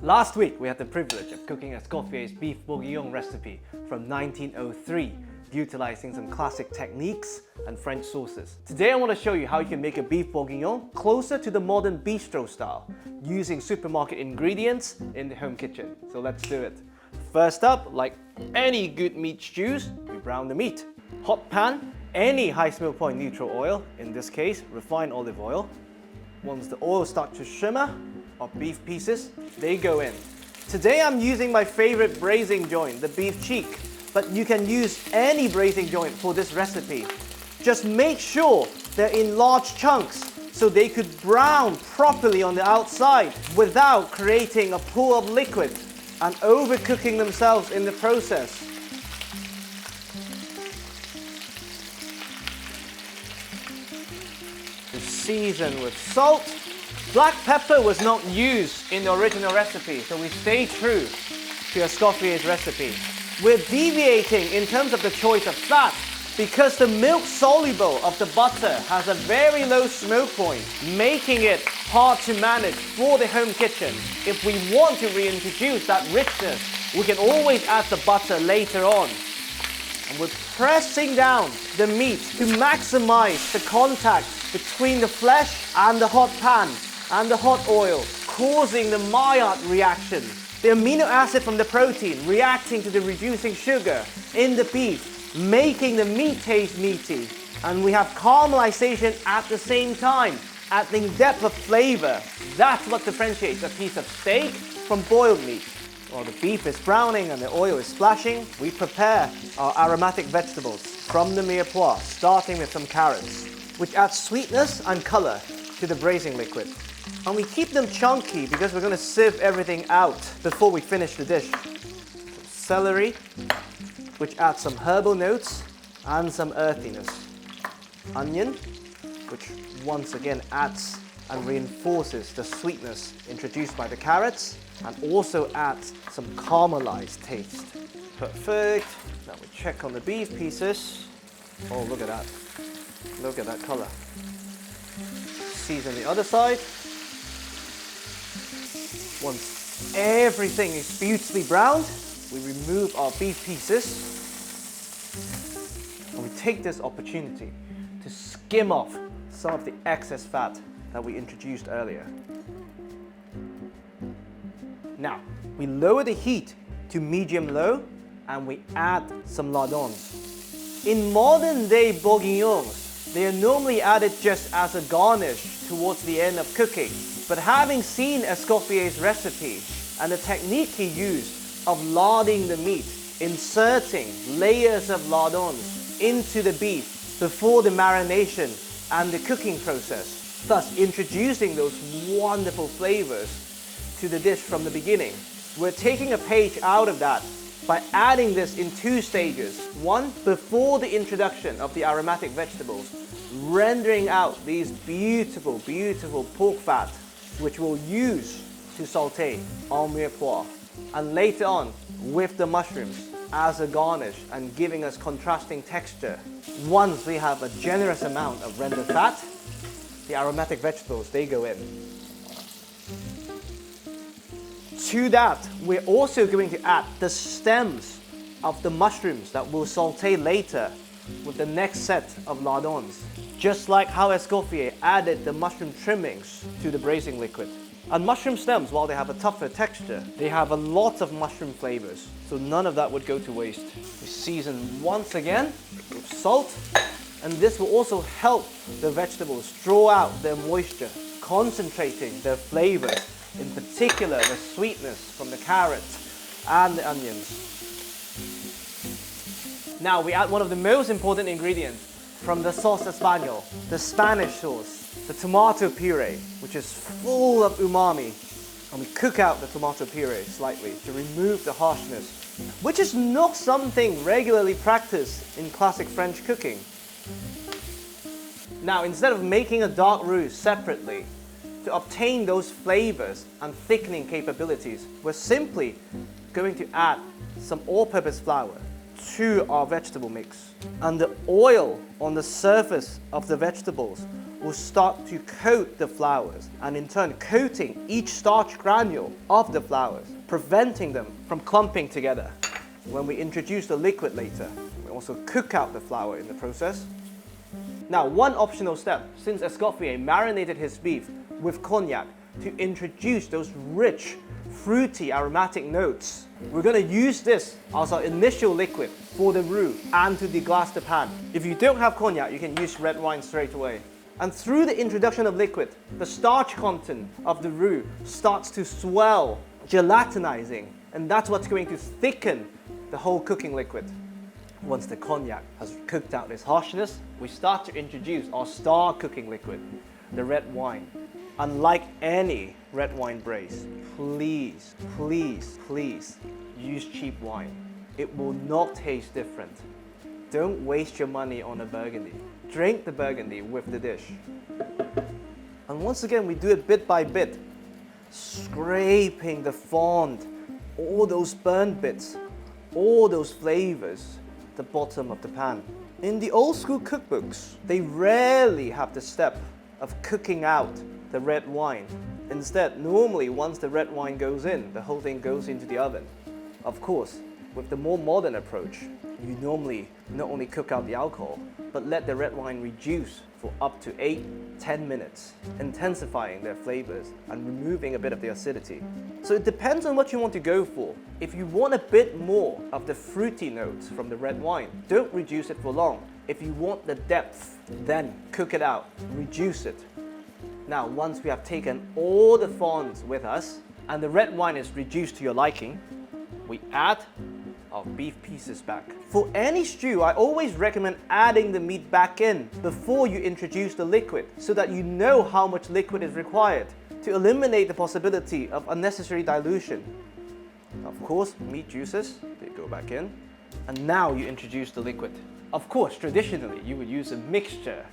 Last week, we had the privilege of cooking Escoffier's Beef Bourguignon recipe from 1903, utilizing some classic techniques and French sauces. Today, I want to show you how you can make a Beef Bourguignon closer to the modern bistro style, using supermarket ingredients in the home kitchen. So let's do it. First up, like any good meat stews, we brown the meat. Hot pan, any high smoke point neutral oil, in this case, refined olive oil. Once the oil starts to shimmer, our beef pieces, they go in. Today I'm using my favorite braising joint, the beef cheek, but you can use any braising joint for this recipe. Just make sure they're in large chunks so they could brown properly on the outside without creating a pool of liquid and overcooking themselves in the process. Season with salt. Black pepper was not used in the original recipe, so we stay true to Escoffier's recipe. We're deviating in terms of the choice of fat because the milk soluble of the butter has a very low smoke point, making it hard to manage for the home kitchen. If we want to reintroduce that richness, we can always add the butter later on. And we're pressing down the meat to maximize the contact between the flesh and the hot pan and the hot oil, causing the Maillard reaction. The amino acid from the protein reacting to the reducing sugar in the beef, making the meat taste meaty. And we have caramelization at the same time, adding depth of flavor. That's what differentiates a piece of steak from boiled meat. While the beef is browning and the oil is splashing, we prepare our aromatic vegetables from the Mirepoix, starting with some carrots, which adds sweetness and color to the braising liquid. And we keep them chunky because we're going to sieve everything out before we finish the dish. Some celery, which adds some herbal notes and some earthiness. Onion, which once again adds and reinforces the sweetness introduced by the carrots and also adds some caramelized taste. Perfect. Now we check on the beef pieces. Oh, look at that. Look at that color. Season the other side. Once everything is beautifully browned, we remove our beef pieces and we take this opportunity to skim off some of the excess fat that we introduced earlier. Now, we lower the heat to medium-low and we add some lardons. In modern day bourguignons, they are normally added just as a garnish towards the end of cooking. But having seen Escoffier's recipe and the technique he used of larding the meat, inserting layers of lardons into the beef before the marination and the cooking process, thus introducing those wonderful flavors to the dish from the beginning, we're taking a page out of that by adding this in two stages. One, before the introduction of the aromatic vegetables, rendering out these beautiful, beautiful pork fat, which we'll use to saute en mirepoix. And later on, with the mushrooms as a garnish and giving us contrasting texture. Once we have a generous amount of rendered fat, the aromatic vegetables, they go in. To that, we're also going to add the stems of the mushrooms that we'll saute later with the next set of lardons. Just like how Escoffier added the mushroom trimmings to the braising liquid. And mushroom stems, while they have a tougher texture, they have a lot of mushroom flavors, so none of that would go to waste. We season once again with salt, and this will also help the vegetables draw out their moisture, concentrating their flavors, in particular the sweetness from the carrots and the onions. Now we add one of the most important ingredients from the sauce espagnole, the Spanish sauce, the tomato puree, which is full of umami. And we cook out the tomato puree slightly to remove the harshness, which is not something regularly practiced in classic French cooking. Now, instead of making a dark roux separately, to obtain those flavors and thickening capabilities, we're simply going to add some all-purpose flour to our vegetable mix. And the oil on the surface of the vegetables will start to coat the flours and in turn coating each starch granule of the flours, preventing them from clumping together. When we introduce the liquid later, we also cook out the flour in the process. Now, one optional step, since Escoffier marinated his beef with cognac to introduce those rich, fruity, aromatic notes, we're going to use this as our initial liquid for the roux and to deglaze the pan. If you don't have cognac, you can use red wine straight away. And through the introduction of liquid, the starch content of the roux starts to swell, gelatinizing, and that's what's going to thicken the whole cooking liquid. Once the cognac has cooked out this harshness, we start to introduce our star cooking liquid, the red wine. Unlike any red wine braise, please, please, please use cheap wine. It will not taste different. Don't waste your money on a Burgundy. Drink the Burgundy with the dish. And once again, we do it bit by bit, scraping the fond, all those burnt bits, all those flavors, the bottom of the pan. In the old school cookbooks, they rarely have the step of cooking out the red wine. Instead, normally once the red wine goes in, the whole thing goes into the oven. Of course, with the more modern approach, you normally not only cook out the alcohol, but let the red wine reduce for up to 8-10 minutes, intensifying their flavors and removing a bit of the acidity. So it depends on what you want to go for. If you want a bit more of the fruity notes from the red wine, don't reduce it for long. If you want the depth, then cook it out, reduce it. Now, once we have taken all the fonds with us and the red wine is reduced to your liking, we add our beef pieces back. For any stew, I always recommend adding the meat back in before you introduce the liquid so that you know how much liquid is required to eliminate the possibility of unnecessary dilution. Of course, meat juices, they go back in. And now you introduce the liquid. Of course, traditionally, you would use a mixture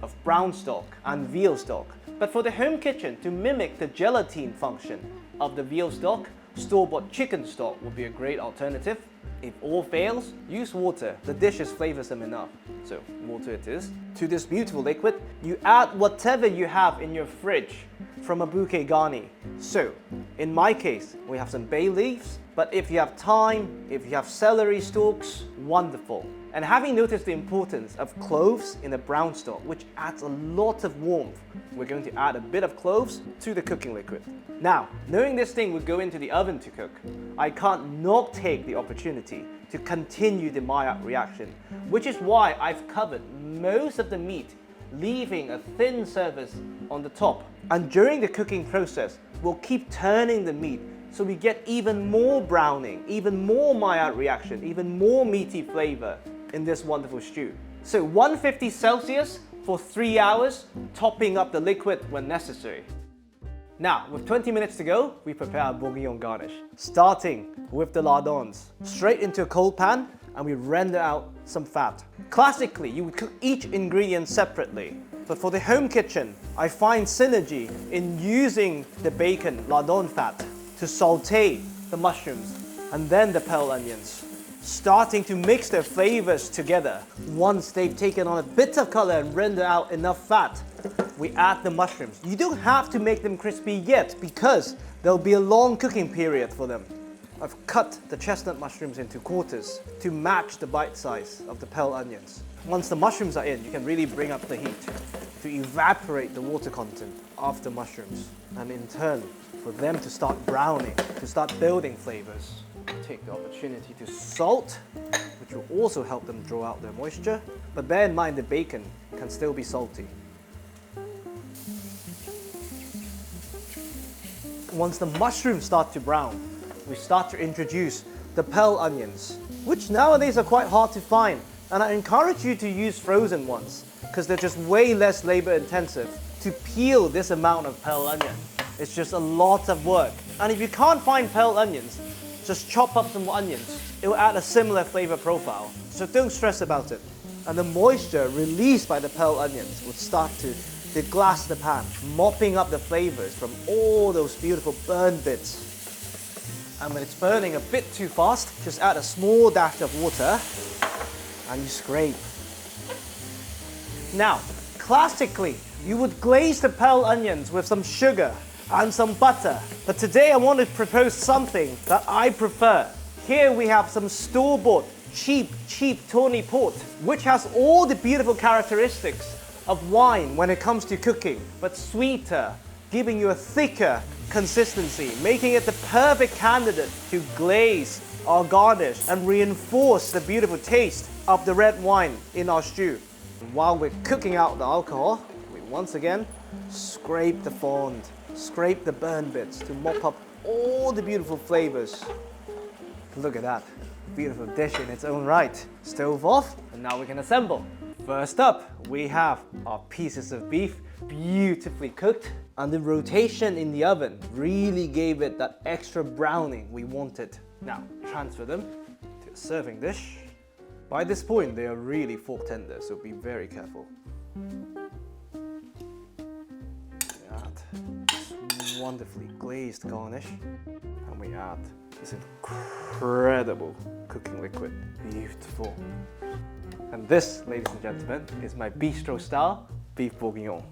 of brown stock and veal stock. But for the home kitchen, to mimic the gelatine function of the veal stock, store-bought chicken stock would be a great alternative. If all fails, use water. The dish is flavorsome enough. So water it is. To this beautiful liquid, you add whatever you have in your fridge from a bouquet garni. So in my case, we have some bay leaves, but if you have thyme, if you have celery stalks, wonderful. And having noticed the importance of cloves in a brown stock, which adds a lot of warmth, we're going to add a bit of cloves to the cooking liquid. Now, knowing this thing would go into the oven to cook, I can't not take the opportunity to continue the Maillard reaction, which is why I've covered most of the meat, leaving a thin surface on the top. And during the cooking process, we'll keep turning the meat so we get even more browning, even more Maillard reaction, even more meaty flavor in this wonderful stew. So 150 Celsius for 3 hours, topping up the liquid when necessary. Now, with 20 minutes to go, we prepare our bourguignon garnish. Starting with the lardons, straight into a cold pan, and we render out some fat. Classically, you would cook each ingredient separately, but for the home kitchen, I find synergy in using the bacon lardon fat to saute the mushrooms and then the pearl onions, starting to mix their flavors together. Once they've taken on a bit of color and render out enough fat, we add the mushrooms. You don't have to make them crispy yet because there'll be a long cooking period for them. I've cut the chestnut mushrooms into quarters to match the bite size of the pearl onions. Once the mushrooms are in, you can really bring up the heat to evaporate the water content of the mushrooms, and in turn, for them to start browning, to start building flavors. Take the opportunity to salt, which will also help them draw out their moisture, but bear in mind the bacon can still be salty. Once the mushrooms start to brown, we start to introduce the pearl onions, which nowadays are quite hard to find, and I encourage you to use frozen ones because they're just way less labor intensive. To peel this amount of pearl onion, it's just a lot of work. And if you can't find pearl onions, just chop up some onions. It will add a similar flavor profile, so don't stress about it. And the moisture released by the pearl onions will start to deglaze the pan, mopping up the flavors from all those beautiful burnt bits. And when it's burning a bit too fast, just add a small dash of water and you scrape. Now, classically, you would glaze the pearl onions with some sugar and some butter. But today I want to propose something that I prefer. Here we have some store-bought, cheap tawny port, which has all the beautiful characteristics of wine when it comes to cooking, but sweeter, giving you a thicker consistency, making it the perfect candidate to glaze or garnish and reinforce the beautiful taste of the red wine in our stew. While we're cooking out the alcohol, we once again scrape the fond, scrape the burn bits to mop up all the beautiful flavors. Look at that, beautiful dish in its own right. Stove off, and now we can assemble. First up, we have our pieces of beef, beautifully cooked, and the rotation in the oven really gave it that extra browning we wanted. Now, transfer them to a serving dish. By this point, they are really fork tender, so be very careful. Add this wonderfully glazed garnish, and we add this incredible cooking liquid. Beautiful. And this, ladies and gentlemen, is my bistro style beef bourguignon.